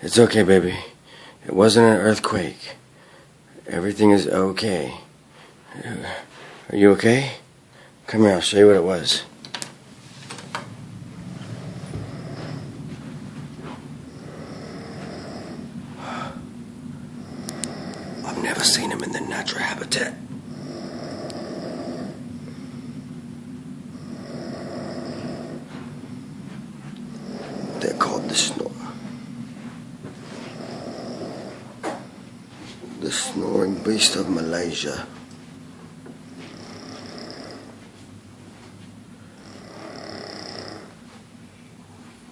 It's okay, baby. It wasn't an earthquake. Everything is okay. Are you okay? Come here, I'll show you what it was. I've never seen him in their natural habitat. They're called the Snoring. The snoring beast of Malaysia.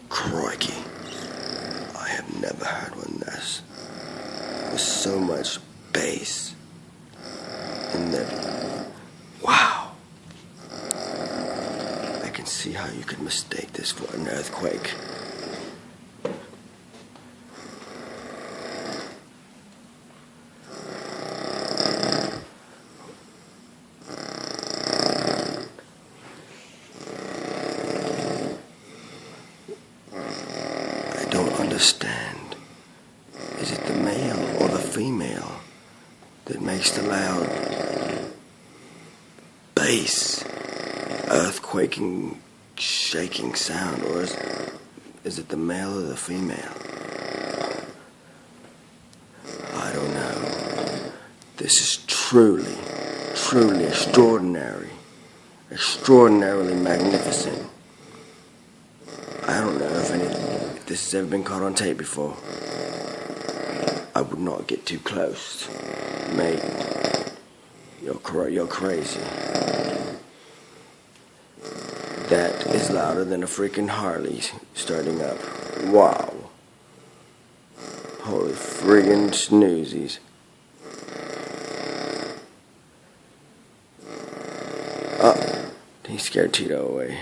Crikey. I have never heard one that's with so much bass in there. Wow. I can see how you could mistake this for an earthquake. I don't understand. Is it the male or the female that makes the loud bass, earthquaking, shaking sound, or is it the male or the female? I don't know. This is truly extraordinary, extraordinarily magnificent. I don't know if this has ever been caught on tape before. I would not get too close. Mate, you're crazy. That is louder than a freaking Harley starting up. Wow. Holy friggin' snoozies. Oh, he scared Tito away.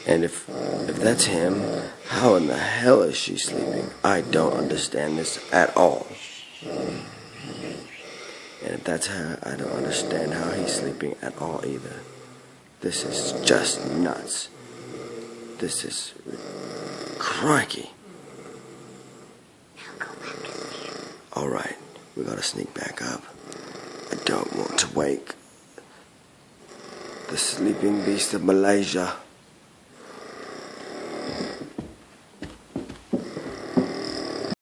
And if that's him, how in the hell is she sleeping? I don't understand this at all. And if that's her, I don't understand how he's sleeping at all either. This is just nuts. This is crikey. Alright, we gotta sneak back up. I don't want to wake the sleeping beast of Malaysia.